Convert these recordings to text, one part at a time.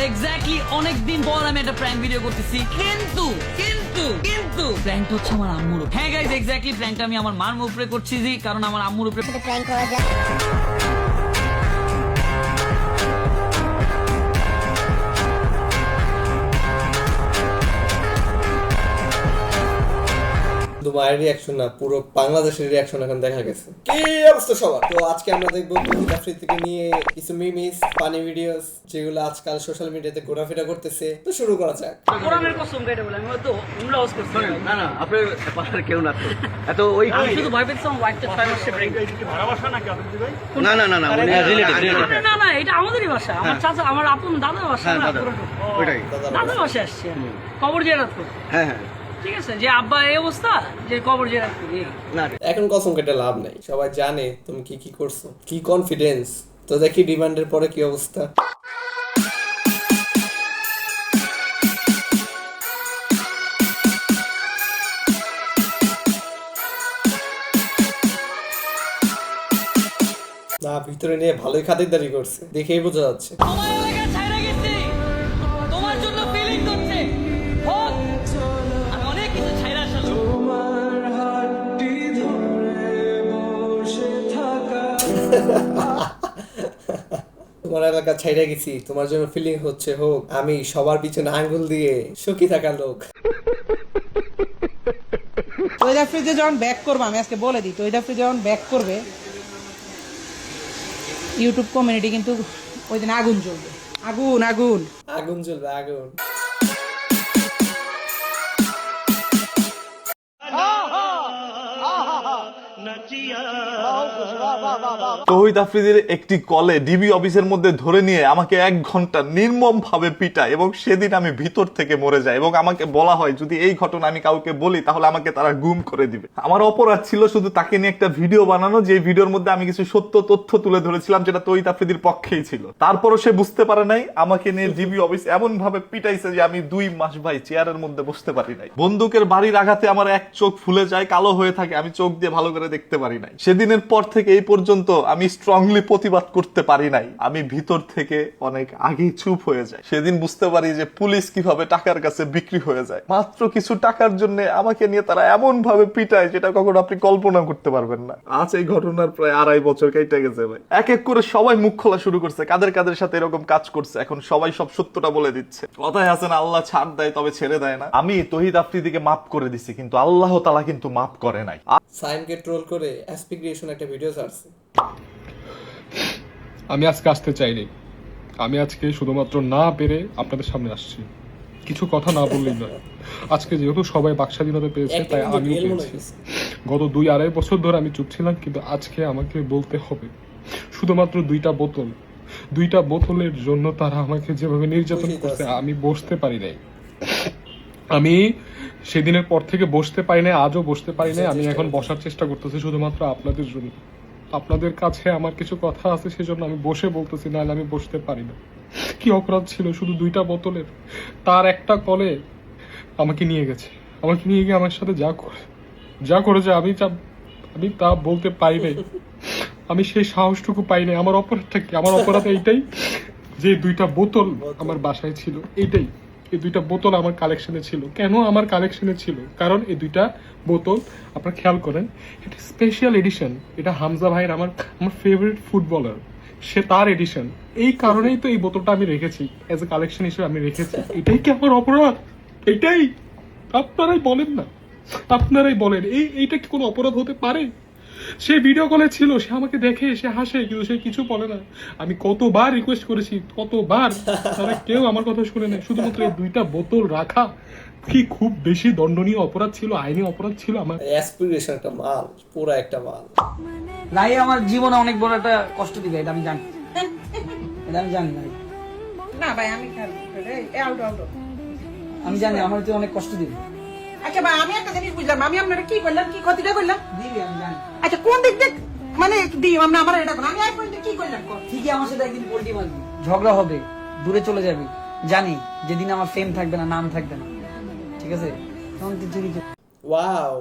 Exactly অনেকদিন পর আমি একটা প্র্যাঙ্ক ভিডিও করতেছি, কিন্তু কিন্তু কিন্তু প্র্যাঙ্কটা হচ্ছে আমার আম্মুর। হ্যাঁ গাইস, এক্স্যাক্টলি প্র্যাঙ্কটা আমি আমার মার উপরে করছি, কারণ আমার আম্মুর উপরে প্র্যাঙ্ক করা যায়। শুধু মায়ের রিয়াকশন না, পুরো বাংলাদেশের রিয়াকশন এখন দেখা গেছে। কি অবস্থা সবার? তো আজকে আমরা দেখবো তৌহিদ আফ্রিদিকে নিয়ে কিছু মিমিস, ফানি ভিডিওস যেগুলো আজকাল সোশ্যাল মিডিয়াতে ঘোরাফেরা করতেছে। তো শুরু করা যাক। কোরআনের কসম কেটে বলে আমি হয়তো উমরা ওয়াজ করছি। না না, আপনার পাশার কেউ না তো এত ওই আমি শুধু ভয় পেয়েছিলাম ওয়াইফটা 6 মাসে ব্রেক। না না না না উনি রিলেটেড না না, এটা আমাদেরই ভাষা, আমার চাচা, আমার আপন দাদার ভাষা। হ্যাঁ না, দাদা পুরোটা। ওইটাই দাদার ভাষায় আসছে কবর জিয়ারত করতে। হ্যাঁ হ্যাঁ ঠিক আছে, যে আব্বা এই অবস্থা যে কবর জিয়ারত করি। না এখন কসম কেটে লাভ নাই, সবাই জানে তুমি কি কি করছো, কি কনফিডেন্স। তো দেখি ডিমান্ডের পরে কি অবস্থা। না, ভিতরে নিয়ে ভালোই খাতিরদারি করছে, দেখেই বোঝা যাচ্ছে। তোমার এলাকা ছাইরা গেছি, তোমার জন্য ফিলিং করছে। হোক, আমি অনেক কিছু ছাইরা আসলে। তোমার এলাকা ছাইড়া গেছি, তোমার জন্য ফিলিং হচ্ছে, হোক। আমি সবার পিছনে আঙ্গুল দিয়ে সুখী থাকা লোক। তৌহিদ আফ্রিদি যখন ব্যাক করবে, আমি আজকে বলে দিই, তৌহিদ আফ্রিদি যখন ব্যাক করবে ইউটিউব কমিউনিটি কিন্তু ওই দিন আগুন জ্বলবে, আগুন আগুন। আগুন জ্বলবে, আগুন। তৌহিদ আফ্রিদির একটি কলে ডিবি অফিসের মধ্যে ধরে নিয়ে আমাকে 1 ঘন্টা নির্মম ভাবে পিটায় এবং সেদিন আমি ভিতর থেকে মরে যাই এবং আমাকে বলা হয় যদি এই ঘটনা আমি কাউকে বলি তাহলে আমাকে তারা গুম করে দিবে। আমার অপরাধ ছিল শুধু তাকে নিয়ে একটা ভিডিও বানানো, যে ভিডিওর মধ্যে আমি কিছু সত্য তথ্য তুলে ধরেছিলাম যেটা তৌহিদ আফ্রিদির পক্ষেই ছিল। তারপরও সে বুঝতে পারে নাই, আমাকে নিয়ে ডিবি অফিস এমন ভাবে পিটাইছে যে আমি 2 মাস ভাই চেয়ারের মধ্যে বসতে পারি নাই। বন্দুকের বাড়ির আঘাতে আমার এক চোখ ফুলে যায়, কালো হয়ে থাকে, আমি চোখ দিয়ে ভালো করে দেখতে পারি নাই। সেদিনের পর থেকে এই পর্যন্ত আমি স্ট্রংলি প্রতিবাদ করতে পারি নাই, আমি ভিতর থেকে অনেক আগেই চুপ হয়ে যায়। সেদিন বুঝতে পারি যে পুলিশ কিভাবে টাকার কাছে বিক্রি হয়ে যায়। মাত্র কিছু টাকার জন্য আমাকে নিয়ে তারা এমন ভাবে পিটায় যেটা কখনো আপনি কল্পনা করতে পারবেন না। আজ এই ঘটনার প্রায় 2.5 বছর কেটে গেছে ভাই। এক এক করে সবাই মুখ খোলা শুরু করছে, কাদের কাদের সাথে এরকম কাজ করছে। এখন সবাই সব সত্যটা বলে দিচ্ছে। কথায় আছে না, আল্লাহ ছাড় দেয় তবে ছেড়ে দেয় না। আমি তৌহিদ আফ্রিদিকে মাফ করে দিছি, কিন্তু আল্লাহ তাআলা কিন্তু মাফ করে নাই। সাইমকে ট্রোল করে এসপি ক্রিয়েশন একটা ভিডিও ছাড়ছে। আমি আজকে আসতে চাইনি, আমি আজকে শুধুমাত্র না পেরে আপনাদের সামনে আসছি। কিছু কথা না বললেই নয়। আজকে যেহেতু সবাই বাকস্বাধীনতা পেয়েছে তাই আমিও পেয়েছি। গত 2-2.5 বছর ধরে আমি চুপ ছিলাম, কিন্তু আজকে আমাকে বলতে হবে। শুধুমাত্র 2টা বোতলের জন্য তারা আমাকে যেভাবে নির্যাতন করছে আমি বসতে পারি নাই। আমি সেদিনের পর থেকে বসতে পারি নাই, আজও বসতে পারি নাই। আমি এখন বসার চেষ্টা করতেছি শুধুমাত্র আপনাদের জন্য। আপনাদের কাছে আমার কিছু কথা আছে, সেজন্য আমি বসে বলতেছি, নাহলে আমি বসতে পারি না। কি অপরাধ ছিল শুধু 2টা বোতলের? তার একটা কলে আমাকে নিয়ে গেছে, আমাকে নিয়ে গিয়ে আমার সাথে যা করেছে আমি তা বলতে পারি নাই। আমি সেই সাহসটুকু পাই নাই। আমার অপরাধটা কি? আমার অপরাধ এইটাই যে 2টা বোতল আমার বাসায় ছিল, এইটাই। এই 2টা বোতল আমার কালেকশনে ছিল। কেন আমার কালেকশনে ছিল? কারণ এই 2টা বোতল আপনারা খেয়াল করেন, এটা স্পেশাল এডিশন। এটা হামজা ভাইয়ের, আমার ফেভারিট ফুটবলার, সে তার এডিশন। এই কারণেই তো এই বোতলটা আমি রেখেছি, এজ এ কালেকশন হিসেবে আমি রেখেছি। এটাই কি আমার অপরাধ? এটাই? আপনারাই বলেন না, আপনারাই বলেন, এইটা কি কোনো অপরাধ হতে পারে? সে ভিডিও কলে ছিল, সে আমাকে দেখে, সে হাসে, কিন্তু সে কিছু বলে না। আমি কতবার রিকোয়েস্ট করেছি, কতবার, তারা কেউ আমার কথা শুনে নেই। শুধুমাত্র এই 2টা বোতল রাখা কি খুব বেশি দণ্ডনীয় অপরাধ ছিল, আইনি অপরাধ ছিল? আমার অ্যাসপিরেশন একটা মাল, পুরো একটা মাল। রাই আমার জীবনে অনেক বড় একটা কষ্ট দিবে, এটা আমি জানি, এটা আমি জানি ভাই। না ভাই, আমি খেয়াল আউট আউট আমি জানি আমার তুই অনেক কষ্ট দিবে। আচ্ছা ভাই, আমি একটা জিনিস বুঝলাম, আমি আপনারা কি করলাম, কি ক্ষতিটা করলাম? দিবি, আমি জানি। আচ্ছা, কোন দিক দিয়ে মানে দিই আমরা, আমার এটা করলাম, আমি এক পয়েন্টে কি করলাম? ঠিকই আমার সাথে একদিন পোল্টি মারবি, ঝগড়া হবে, দূরে চলে যাবি। জানি যেদিন আমার ফেম থাকবে না, নাম থাকবে না, ঠিক আছে? তখন তুই চুরি ওয়াও।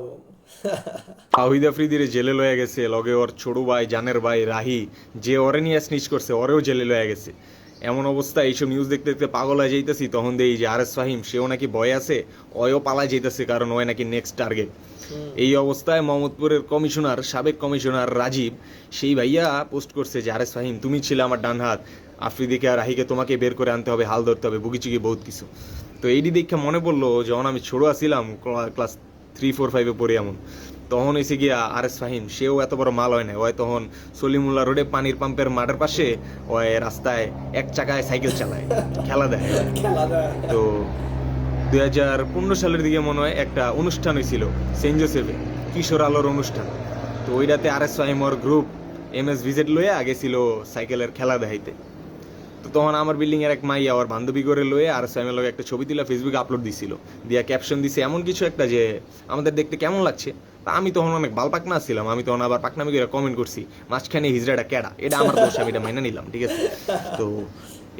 তৌহিদ আফ্রিদিরে জেলে লয়ে গেছে, লগে ওর ছোট ভাই, জানের ভাই রাহি, যে ওরে নিয়ে স্নিচ করছে, ওরেও জেলে লয়ে গেছে। এমন অবস্থা এইসব নিউজ দেখতে দেখতে পাগল হয়ে যাইতেছি, তখন দেখি যে আরএস ফাহিম সেও নাকি ভয় আছে, ওয়ও পালায় যাইতেছে কারণ ওই নাকি নেক্সট টার্গেট। এই অবস্থায় মোহাম্মদপুরের কমিশনার, সাবেক কমিশনার রাজীব, সেই ভাইয়া পোস্ট করছে যে আরএস ফাহিম তুমি ছিলে আমার ডান হাত, আফ্রিদিকে আর রাহিকে তোমাকে বের করে আনতে হবে, হাল ধরতে হবে, বুকিচুকি বহুত কিছু। তো এইটি দেখে মনে পড়লো যখন আমি ছোট আছিলাম, ক্লাস 3, 4, 5 পড়ি এমন, তখন এসে গিয়া আরএস ফাহিম সেও এত বড় মাল হয় না, ওই তখন সলিমুল্লাহ রোডে পানির পাম্পের মাঠের পাশে ওই রাস্তায় এক চাকায় সাইকেল চালায়, খেলা দেয়। তো 2015 সালের দিকে মনে হয় একটা অনুষ্ঠান হয়েছিল সেন্ট জোসেফে, কিশোর আলোর অনুষ্ঠান। তো ওইটাতে আরএস ফাহিম ওর গ্রুপ MS ভিজিট লয়ে আগে ছিল সাইকেলের খেলা দেখাইতে। তো তখন আমার বিল্ডিং এর এক মাইয়া ওর বান্ধবী করে লয়ে আর সাইমের লগে একটা ছবি তুলে ফেসবুকে আপলোড দিছিল, দিয়া ক্যাপশন দিছে এমন কিছু একটা যে আমাদের দেখতে কেমন লাগছে। তা আমি তখন অনেক বাল পাকনা ছিলাম, আমি তখন আবার পাকনামি করে কমেন্ট করছি, মাঝখানে হিজড়াটা কেডা, এটা আমার দোষ, আমি এটা মেনে নিলাম, ঠিক আছে। তো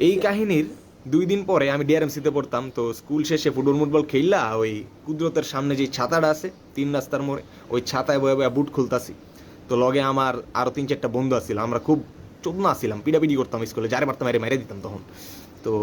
এই কাহিনীর 2 দিন পরে আমি ডিআরএমসিতে পড়তাম। তো স্কুল শেষে ফুটবল খেললা ওই কুদরতের সামনে যে ছাতাটা আছে 3 রাস্তার মোড়ে, ওই ছাতায় বয়ে বয়ে বুট খুলতাছি। তো লগে আমার আরো 3-4টা বন্ধু আসছিল, আমরা খুব চোদনা আসছিলাম, পিটাপিটি করতাম স্কুলে, যারে পারতাম মেরে দিতাম তখন। তো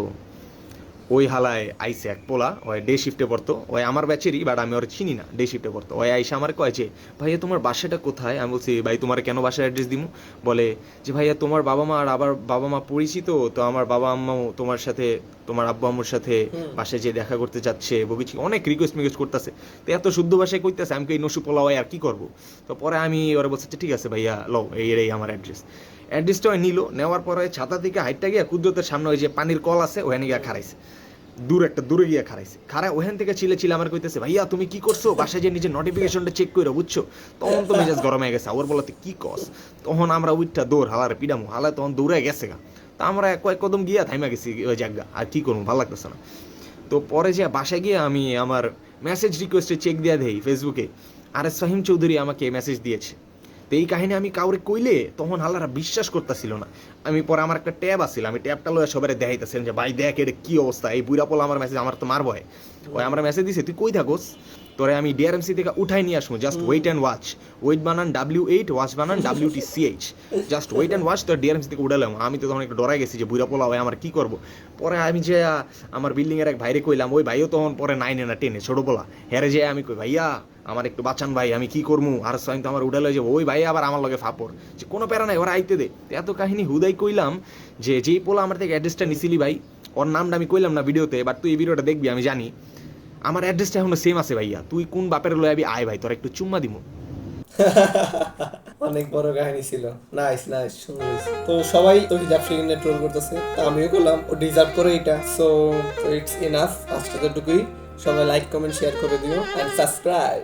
ওই হালায় আইসে এক পোলা, ওই ডে শিফটে পড়তো, ওই আমার ব্যাচেরই, বাট আমি ওর চিনি না, ডে শিফটে পড়তো। ওই আইসা আমার কয় যে ভাইয়া তোমার বাসাটা কোথায়? আমি বলছি ভাই তোমার কেন বাসার অ্যাড্রেস দিমু? বলে যে ভাইয়া তোমার বাবা মা আর আবার বাবা মা পরিচিত, তো আমার বাবা আম্মাও তোমার সাথে, তোমার আব্বু আম্মুর সাথে বাসায় যে দেখা করতে যাচ্ছে, বলছি অনেক রিকোয়েস্ট করতেছে। তো এত শুদ্ধ ভাষায় কইতেছে, আমি এই নসু পোলা আর কি করবো? তো পরে আমি ওরা বলছে ঠিক আছে ভাইয়া লও, এই আমার অ্যাড্রেসটা নিল। নেওয়ার পরে ছাতা থেকে হাইটটা গিয়া কুদরতের সামনে ওই যে পানির কল আছে ওখানে গিয়া খারাইছে, দূরে গিয়া খারাইছে। ওখান থেকে ছিলে আমার কইতেছে ভাইয়া তুমি কি করছো, বাসায় যে নিজের নোটিফিকেশনটা চেক করে বুঝছো? তখন তো মেজাজ গরম হয়ে গেছে, ওর বলাতে কি কস। তখন আমরা উইটটা দৌড় হালার পিডামু, হালা তখন দৌড়ে গেছে গা। তা আমরা কয়েক কদম গিয়া থাইমা গেছি ওই জায়গা, আর কি করবো, ভালো লাগতেছে না। তো পরে যে বাসায় গিয়ে আমি আমার মেসেজ রিকোয়েস্টে চেক দিয়া দেই ফেসবুকে, আরএস ফাহিম চৌধুরী আমাকে মেসেজ দিয়েছে। তো এই কাহিনী আমি কাউরে কইলে তখন হালারা বিশ্বাস করতেছিল না। আমি পরে আমার একটা ট্যাব আসছিল, আমি ট্যাবটা লয়ে সবাই দেখাইতেছিলাম যে ভাই দেখ এটা কি অবস্থা, এই বুড়া পোলা আমার মেসেজ, আমার তো মারবো। ওই আমরা মেসেজ দিছে তুই কই থাকোস, তোরে আমি ডিআরএমসি থেকে উঠাই নিয়ে আসবো, just wait and watch, wait বানান W8, ওয়াচ বানান WTCH, just wait and watch. তোর ডিআরএমসি থেকে উঠালাম। আমি তো তখন একটু ডরাই গেছি যে বুড়া পোলা হয় আমার কি করবো। পরে আমি যে আমার বিল্ডিং এর এক ভাইরে কইলাম, ওই ভাইও তখন পরে 9 না 10 ছোট পোলা, হেরে যে আমি কই ভাইয়া আমার একটু বাঁচান ভাই, আমি কি করবো, আর সাইন তো আমার উঠালে যাবো। ওই ভাই আবার আমার লগে ফাপড় যে কোনো প্যারা নাই, ওরা আইতে দে। এত কাহিনী হুদাই কইলাম যে যেই পোলা আমার থেকে অ্যাড্রেসটা নিছিলি ভাই, ওর নামটা আমি কইলাম না ভিডিওতে, বাট তুই এই ভিডিওটা দেখবি, আমি জানি আমার অ্যাড্রেসটা এখনো সেম আছে ভাইয়া, তুই কোন বাপের লয়ে আবি আয় ভাই, তোর একটু চুম্মা দিমু। অনেক বড় কাহিনী ছিল। নাইস সুন্দর। তো সবাই তৌহিদ আফ্রিদিকে ট্রোল করতেছে, তা আমিও করলাম, ও ডিজার্ভ করে এটা। সো ইটস ইনাফ, আজকে এতটুকুই। সবাই লাইক কমেন্ট শেয়ার করে দিও এন্ড সাবস্ক্রাইব।